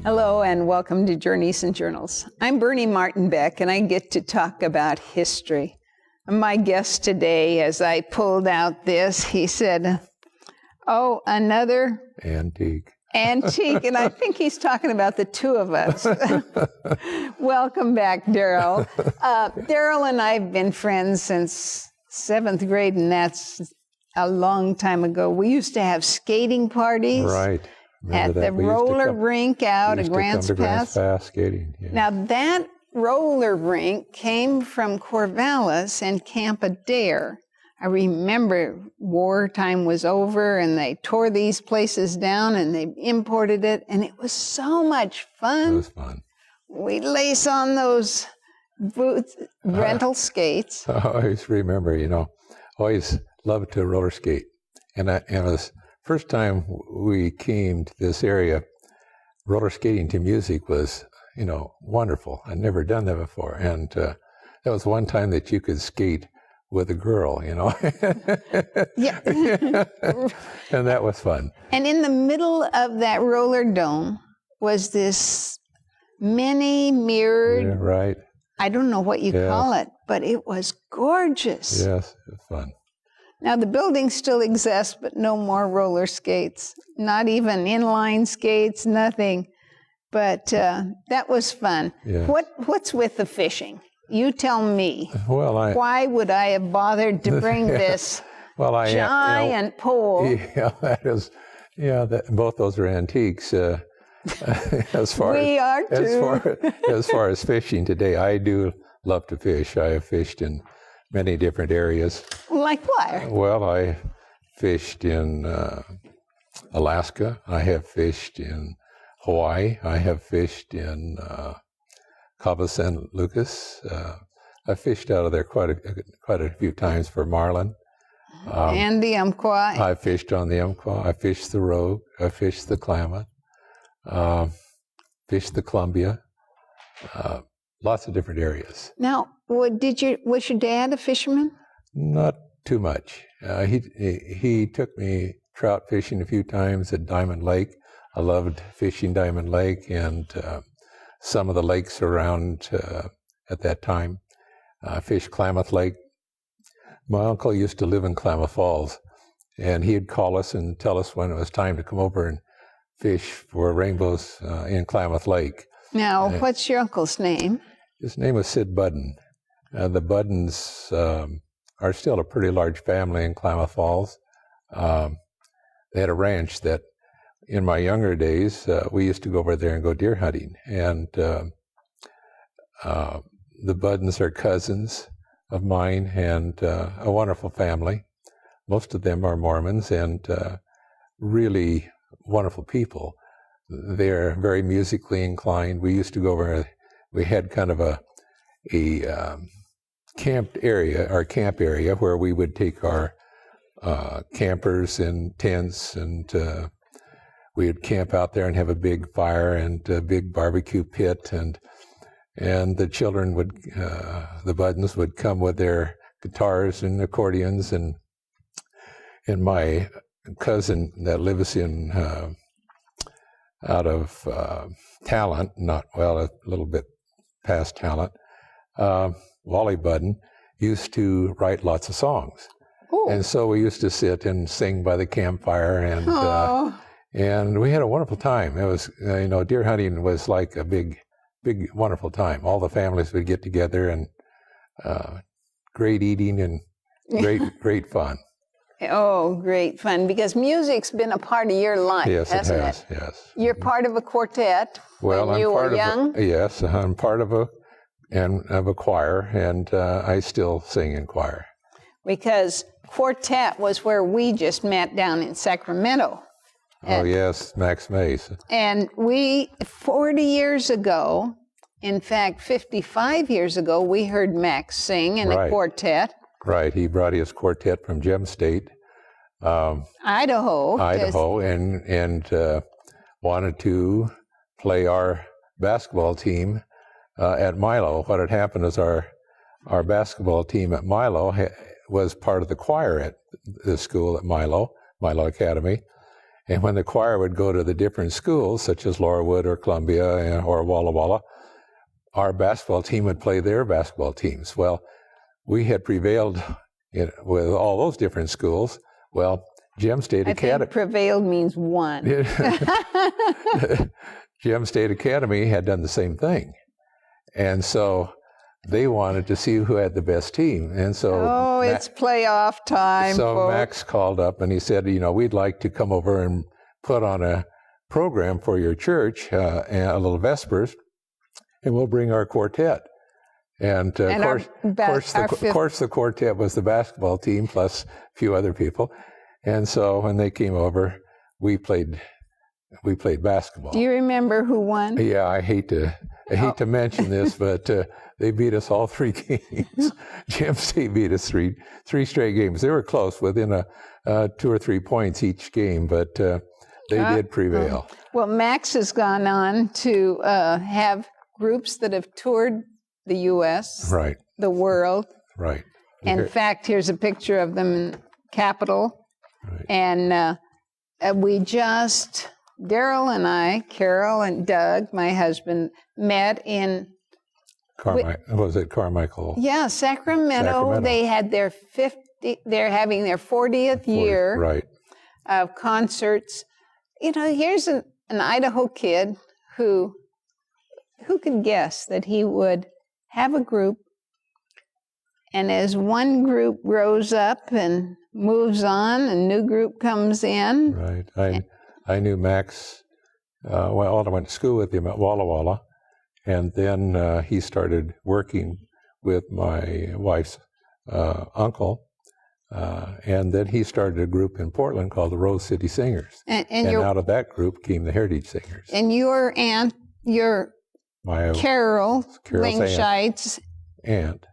Hello and welcome to Journeys and Journals. I'm Bernie Martin Beck and I get to talk about history. My guest today, as I pulled out this, he said, "Oh, another antique." Antique, and I think he's talking about the two of us. Welcome back, Daryl. Daryl and I have been friends since 7th grade, and that's a long time ago. We used to have skating parties. Right. At the roller rink out at Grants Pass. Skating. Yeah. Now that roller rink came from Corvallis and Camp Adair. I remember wartime was over and they tore these places down and they imported it, and it was so much fun. It was fun. We'd lace on those boots, rental skates. I always remember, always loved to roller skate. And it was first time we came to this area, roller skating to music was, wonderful. I'd never done that before. And that was one time that you could skate with a girl, Yeah. And that was fun. And in the middle of that roller dome was this mini mirrored, yeah, right. I don't know what you call it, but it was gorgeous. Yes, it was fun. Now, the building still exists, but no more roller skates, not even inline skates, nothing. But that was fun. Yeah. What's with the fishing? You tell me. Well, why would I have bothered to bring this giant pole? Yeah, that is. Yeah, both those are antiques. As far as fishing today, I do love to fish. I have fished in many different areas. Like what? Well, I fished in Alaska. I have fished in Hawaii. I have fished in Cabo San Lucas. I fished out of there quite a few times for marlin. And the Umpqua. I fished on the Umpqua. I fished the Rogue. I fished the Klamath. Fished the Columbia. Lots of different areas. Now, was your dad a fisherman? Not too much. He took me trout fishing a few times at Diamond Lake. I loved fishing Diamond Lake and some of the lakes around at that time. I fished Klamath Lake. My uncle used to live in Klamath Falls, and he'd call us and tell us when it was time to come over and fish for rainbows in Klamath Lake. Now, what's your uncle's name? His name was Sid Budden. The Buddens are still a pretty large family in Klamath Falls. They had a ranch that, in my younger days, we used to go over there and go deer hunting. And the Buddens are cousins of mine and a wonderful family. Most of them are Mormons and really wonderful people. They're very musically inclined. We used to go over, we had kind of a camp area where we would take our campers and tents, and we would camp out there and have a big fire and a big barbecue pit, and the children would, the Buddens would come with their guitars and accordions, and my cousin that lives in out of Talent, a little bit past Talent, Wally Budden used to write lots of songs. Ooh. And so we used to sit and sing by the campfire, and we had a wonderful time. It was, deer hunting was like a big, wonderful time. All the families would get together, and great eating and great fun. Oh, great fun, because music's been a part of your life, hasn't it? Yes. You're part of a quartet when you were young? Yes, I'm part of a choir, and I still sing in choir. Because quartet was where we just met down in Sacramento. Oh, yes, Max Mays. And 40 years ago, in fact, 55 years ago, we heard Max sing in a quartet. Right, he brought his quartet from Gem State, Idaho, and wanted to play our basketball team at Milo. What had happened is our basketball team at Milo was part of the choir at the school at Milo Academy, And when the choir would go to the different schools, such as Laurelwood or Columbia or Walla Walla, our basketball team would play their basketball teams. Well, we had prevailed with all those different schools. Well, Gem State Academy. I think prevailed means won. Gem State Academy had done the same thing. And so they wanted to see who had the best team. And so it's playoff time. So folks. Max called up and he said, we'd like to come over and put on a program for your church, and a little Vespers, and we'll bring our quartet. And of course, the quartet was the basketball team plus a few other people. And so when they came over, we played basketball. Do you remember who won? Yeah, I hate to mention this, but they beat us all 3 games. Gem State beat us three straight games. They were close, within 2 or 3 points each game, but they did prevail. Well, Max has gone on to have groups that have toured the U.S., right, the world. Right. In fact, here's a picture of them in Capitol. Right. And Daryl and I, Carol and Doug, my husband, met in Carmichael? Yeah, Sacramento. They had their they're having their 40th year right. of concerts. Here's an Idaho kid who could guess that he would have a group, and as one group grows up and moves on, a new group comes in. Right. I knew Max. I went to school with him at Walla Walla, and then he started working with my wife's uncle, and then he started a group in Portland called the Rose City Singers. And out of that group came the Heritage Singers. And your aunt, Carol's Lingscheid's aunt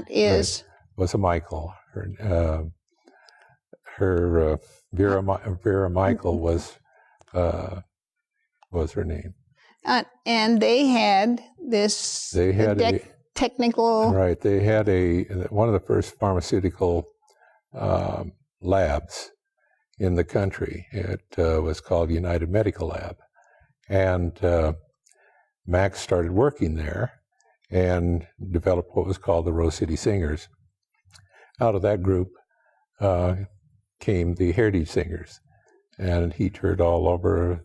is? Was a Michael. Her Vera Michael was her name. And they had this technical... Right. They had one of the first pharmaceutical labs in the country. It was called United Medical Lab. And Max started working there and developed what was called the Rose City Singers. Out of that group came the Heritage Singers, and he toured all over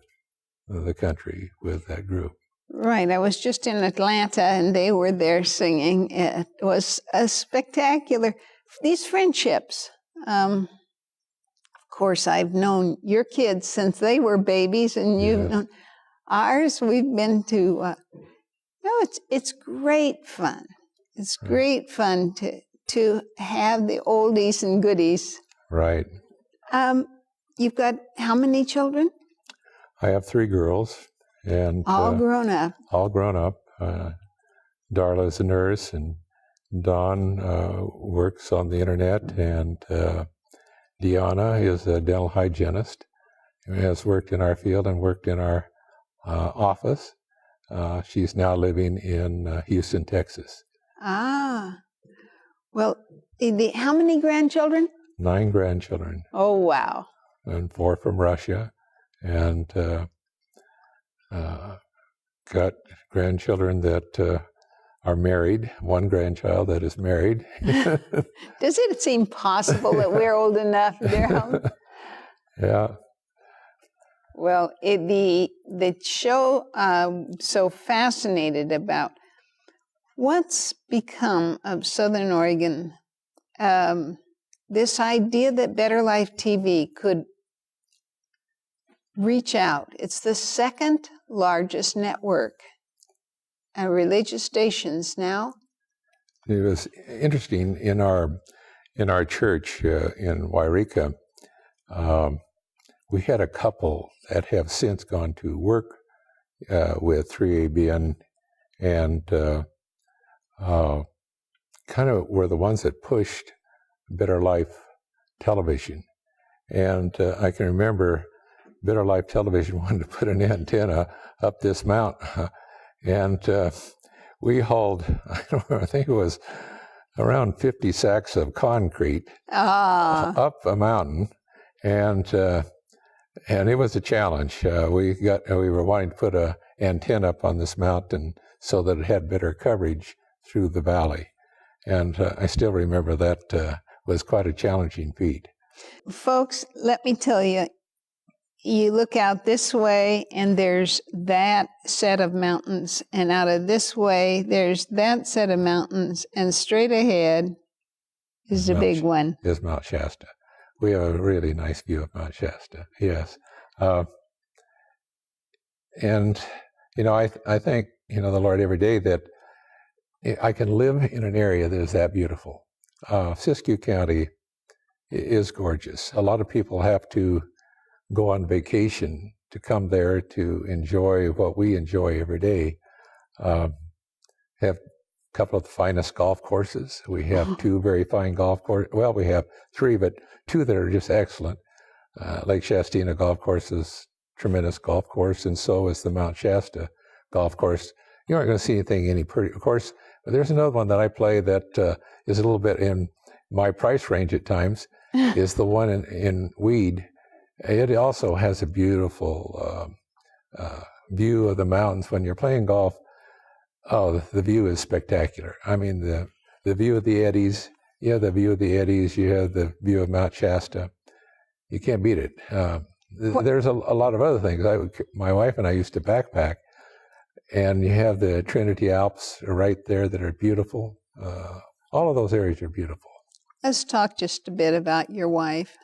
the country with that group. Right. I was just in Atlanta, and they were there singing. It was a spectacular... These friendships. Of course, I've known your kids since they were babies, and you've known ours. We've been to... it's great fun. It's great fun to have the oldies and goodies. Right. You've got how many children? I have 3 girls, and all grown up. All grown up. Darla's a nurse, and Dawn works on the internet, and Deanna is a dental hygienist who has worked in our field and worked in our office. She's now living in Houston, Texas. Well, how many grandchildren? 9 grandchildren. Oh, wow. And 4 from Russia. And got grandchildren that are married, 1 grandchild that is married. Does it seem possible that we're old enough, Daryl? Yeah. Well, the show, so fascinated about what's become of Southern Oregon, this idea that Better Life TV could reach out. It's the 2nd largest network, religious stations now. It was interesting in our church in Wairika. We had a couple that have since gone to work with 3ABN, and kind of were the ones that pushed Better Life Television. And I can remember Better Life Television wanted to put an antenna up this mountain, and we hauled, I think it was around 50 sacks of concrete up a mountain, and And it was a challenge. We were wanting to put an antenna up on this mountain so that it had better coverage through the valley. And I still remember that was quite a challenging feat. Folks, let me tell you, you look out this way and there's that set of mountains, and out of this way there's that set of mountains, and straight ahead is the big one. Is Mount Shasta. We have a really nice view of Mount Shasta, yes. And, I thank, the Lord every day that I can live in an area that is that beautiful. Siskiyou County is gorgeous. A lot of people have to go on vacation to come there to enjoy what we enjoy every day. Have a couple of the finest golf courses. We have two very fine golf courses. Well, we have three, but two that are just excellent. Lake Shastina Golf Course is a tremendous golf course, and so is the Mount Shasta Golf Course. You aren't going to see anything any pretty. Of course, but there's another one that I play that is a little bit in my price range at times, is the one in Weed. It also has a beautiful view of the mountains. When you're playing golf, the view is spectacular. I mean, the view of the eddies, you have the view of the eddies, you have the view of Mount Shasta. You can't beat it. There's a lot of other things. My wife and I used to backpack, and you have the Trinity Alps right there that are beautiful. All of those areas are beautiful. Let's talk just a bit about your wife.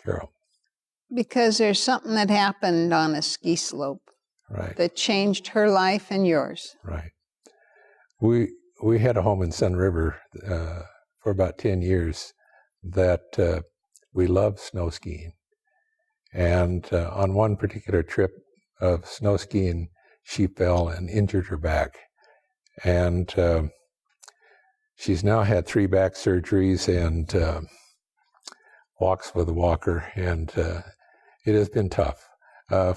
Carol. Because there's something that happened on a ski slope, right, that changed her life and yours. Right. We had a home in Sun River for about 10 years that we loved snow skiing. And on one particular trip of snow skiing, she fell and injured her back. And she's now had 3 back surgeries and walks with a walker, and it has been tough. I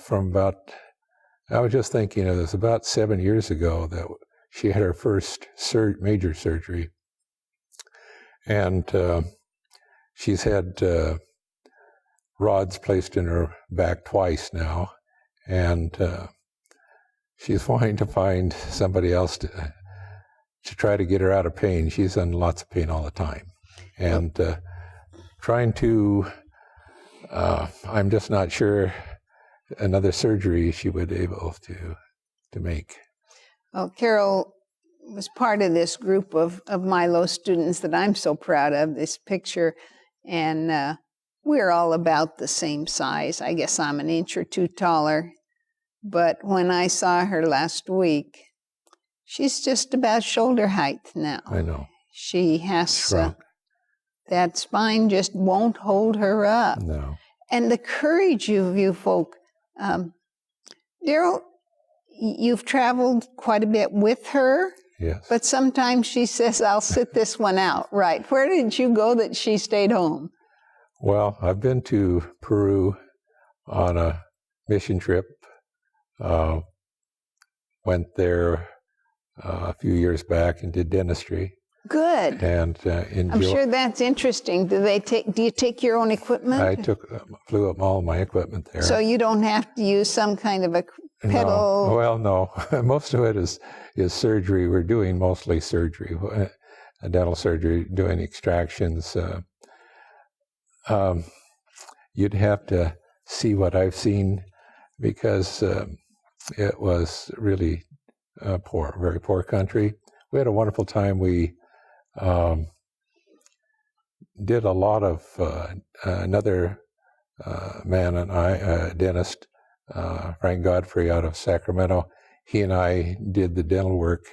was just thinking, it was about 7 years ago that she had her first major surgery, and she's had rods placed in her back twice now, and she's wanting to find somebody else to try to get her out of pain. She's in lots of pain all the time, and trying to, I'm just not sure another surgery she would be able to make. Well, Carol was part of this group of Milo students that I'm so proud of, this picture, and we're all about the same size. I guess I'm an inch or two taller, but when I saw her last week, she's just about shoulder height now. I know. She has that spine just won't hold her up. No. And the courage of you folk. Daryl, you've traveled quite a bit with her. Yes. But sometimes she says, I'll sit this one out. Right. Where did you go that she stayed home? Well, I've been to Peru on a mission trip. Went there a few years back and did dentistry. Good. And I'm sure that's interesting. Do you take your own equipment? I flew up all my equipment there. So you don't have to use some kind of a pedal? No. Well, no. Most of it is surgery. We're doing mostly surgery, dental surgery, doing extractions. You'd have to see what I've seen, because it was really poor, very poor country. We had a wonderful time. We did a lot of, another man and I, a dentist, Frank Godfrey out of Sacramento, he and I did the dental work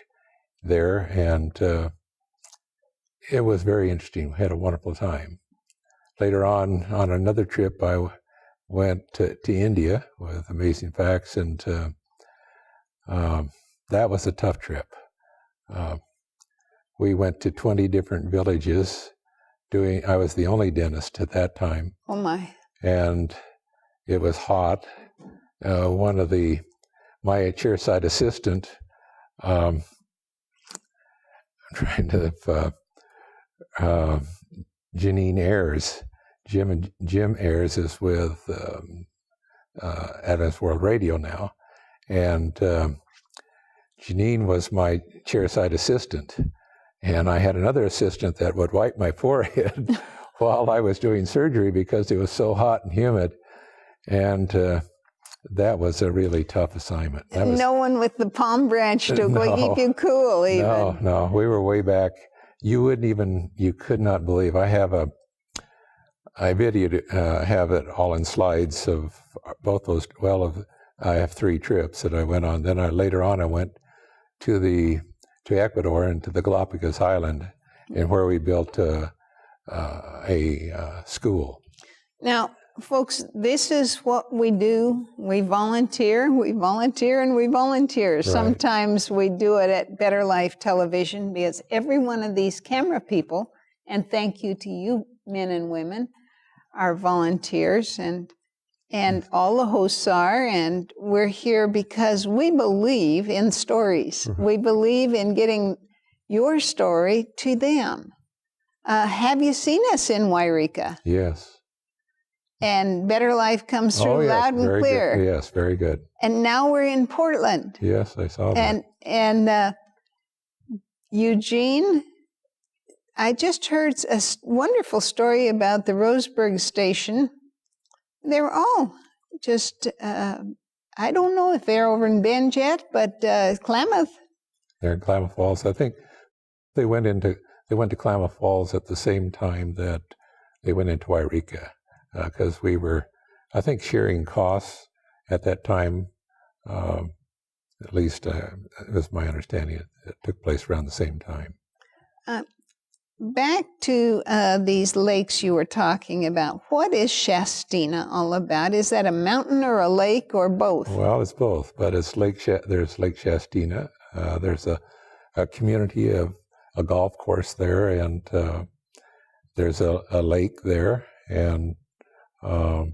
there, and it was very interesting. We had a wonderful time. Later on another trip, I went to India with Amazing Facts, and that was a tough trip. We went to 20 different villages I was the only dentist at that time. Oh my. And it was hot. One of my chairside assistant, I'm trying to, Janine Ayers, Jim Ayers is with Adventist World Radio now. And Janine was my chairside assistant. And I had another assistant that would wipe my forehead while I was doing surgery because it was so hot and humid. And that was a really tough assignment. No one with the palm branch to keep you cool even. No, we were way back. You could not believe. I videoed, have it all in slides of both those. I have 3 trips that I went on. Then later on I went to Ecuador and to the Galapagos Island, and where we built a school. Now, folks, this is what we do. We volunteer, and we volunteer. Right. Sometimes we do it at Better Life Television because every one of these camera people, and thank you to you men and women, are volunteers, and all the hosts are, and we're here because we believe in stories. Mm-hmm. We believe in getting your story to them. Have you seen us in Wairika? Yes. And Better Life comes through loud and clear. Good. Yes, very good. And now we're in Portland. Yes, I saw that. And Eugene, I just heard a wonderful story about the Roseburg station. They're all just, I don't know if they're over in Bend yet, but Klamath. They're in Klamath Falls. I think they went to Klamath Falls at the same time that they went into Wairika. Because we were, I think, sharing costs at that time. At least it was my understanding. It took place around the same time. Back to these lakes you were talking about. What is Shastina all about? Is that a mountain or a lake or both? Well, it's both. But it's there's Lake Shastina. There's a community of a golf course there, and there's a lake there, and a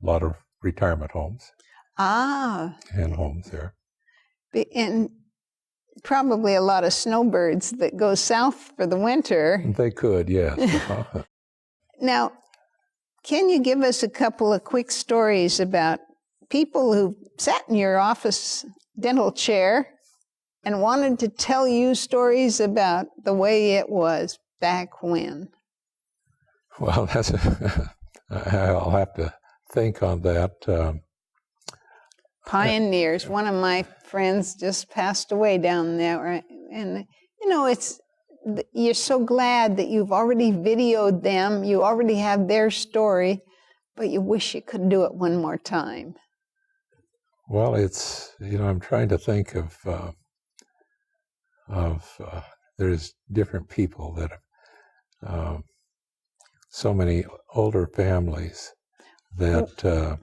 lot of retirement homes. And homes there. And probably a lot of snowbirds that go south for the winter. They could, yes. Now, can you give us a couple of quick stories about people who sat in your office dental chair and wanted to tell you stories about the way it was back when? Well, I'll have to think on that. Pioneers. One of my friends just passed away down there, and you're so glad that you've already videoed them. You already have their story, but you wish you could do it one more time. Well, I'm trying to think of there's different people that have. So many older families that have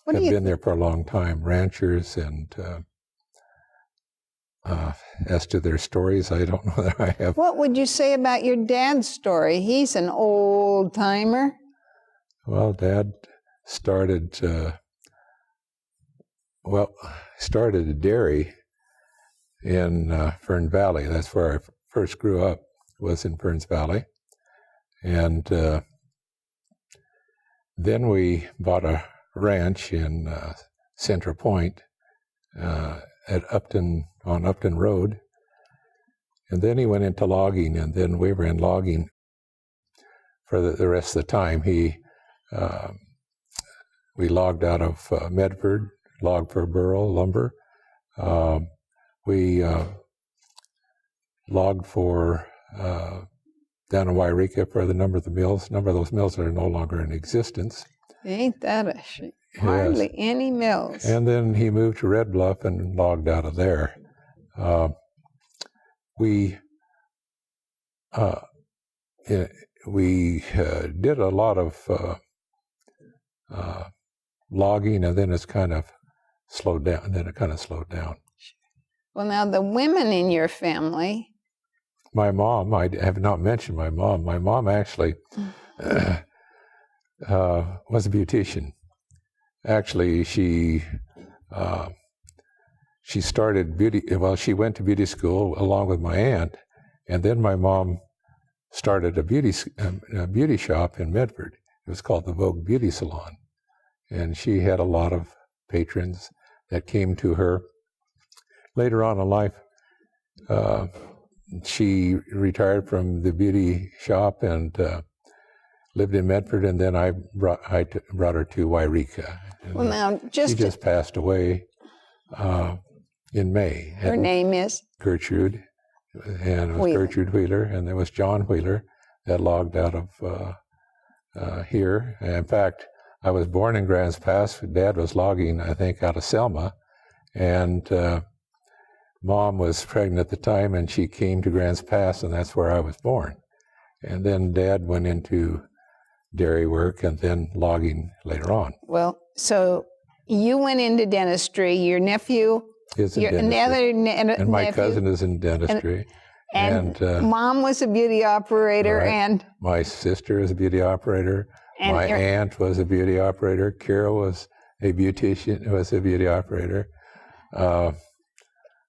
been there for a long time, ranchers, and as to their stories, I don't know that I have. What would you say about your dad's story? He's an old timer. Well, Dad started a dairy in Fern Valley. That's where I first grew up, was in Ferns Valley. And then we bought a ranch in Central Point at Upton, on Upton Road. And then he went into logging, and then we were in logging for the rest of the time. We logged out of Medford, logged for Burl lumber. We logged for down in Wairika for the number of those mills that are no longer in existence. Ain't that a shame? Hardly any mills. And then he moved to Red Bluff and logged out of there. We did a lot of logging, and then it's kind of slowed down. Well, now the women in your family. My mom, I have not mentioned my mom. My mom actually was a beautician. Actually, she started beauty. Well, she went to beauty school along with my aunt, and then my mom started a beauty shop in Medford. It was called the Vogue Beauty Salon, and she had a lot of patrons that came to her. Later on in life, she retired from the beauty shop and lived in Medford, and then I brought her to Wairika. Well, now, she just passed away in May. Her name is? Gertrude, and it was Gertrude Wheeler, and there was John Wheeler that logged out of here. And in fact, I was born in Grants Pass. Dad was logging, I think, out of Selma, and Mom was pregnant at the time, and she came to Grants Pass, and that's where I was born. And then Dad went into dairy work and then logging later on. Well, so you went into dentistry. Your nephew is in dentistry. And my cousin is in dentistry. And Mom was a beauty operator, right. And my sister is a beauty operator. And my aunt was a beauty operator. Carol was a beautician, was a beauty operator.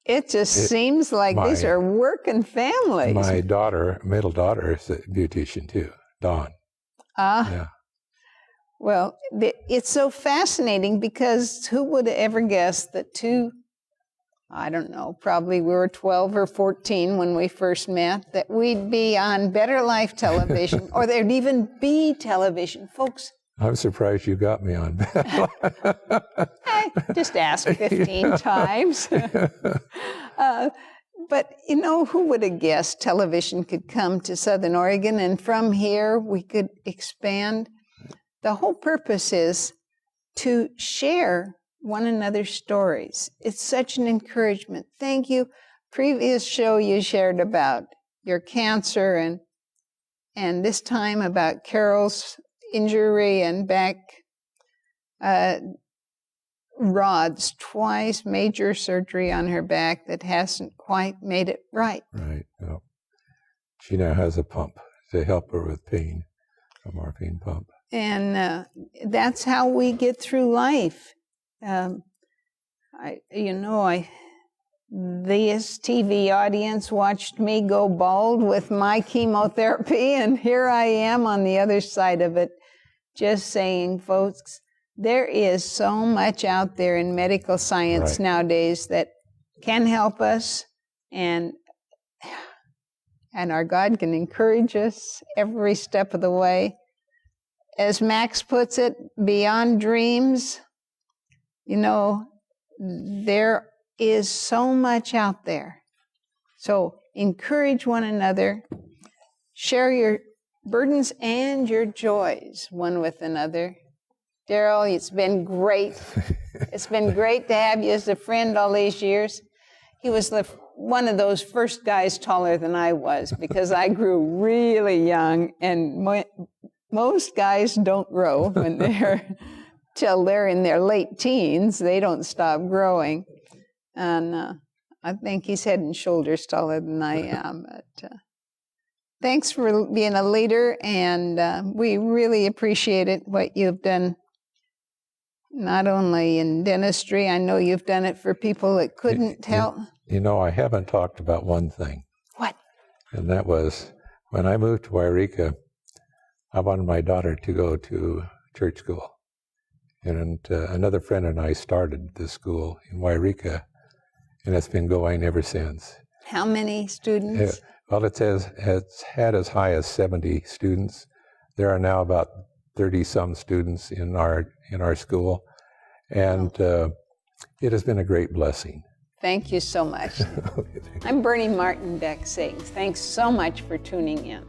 It just seems like these are working families. My daughter, middle daughter, is a beautician too, Dawn. Yeah. Well, it's so fascinating because who would have ever guessed that I don't know, probably we were 12 or 14 when we first met, that we'd be on Better Life television, or there'd even be television. Folks, I'm surprised you got me on Better Life. I just asked 15 times. But, who would have guessed television could come to Southern Oregon, and from here we could expand? The whole purpose is to share one another's stories. It's such an encouragement. Thank you. Previous show you shared about your cancer, and this time about Carol's injury and back rods, twice major surgery on her back that hasn't quite made it right. Right. No. She now has a pump to help her with pain, a morphine pump. And that's how we get through life. This TV audience watched me go bald with my chemotherapy, and here I am on the other side of it, just saying, folks, there is so much out there in medical science nowadays that can help us, and our God can encourage us every step of the way. As Max puts it, beyond dreams, there is so much out there. So encourage one another, share your burdens and your joys one with another. Daryl, it's been great. It's been great to have you as a friend all these years. He was one of those first guys taller than I was, because I grew really young, and most guys don't grow when till they're in their late teens. They don't stop growing. And I think he's head and shoulders taller than I am. But thanks for being a leader, and we really appreciate it, what you've done, not only in dentistry. I know you've done it for people that couldn't help. I haven't talked about one thing. What? And that was, when I moved to Wairika, I wanted my daughter to go to church school. And another friend and I started this school in Wairika, and it's been going ever since. How many students? Well, it's had as high as 70 students. There are now about 30-some students in our school, and it has been a great blessing. Thank you so much. I'm Bernie Martin Beck saying thanks so much for tuning in.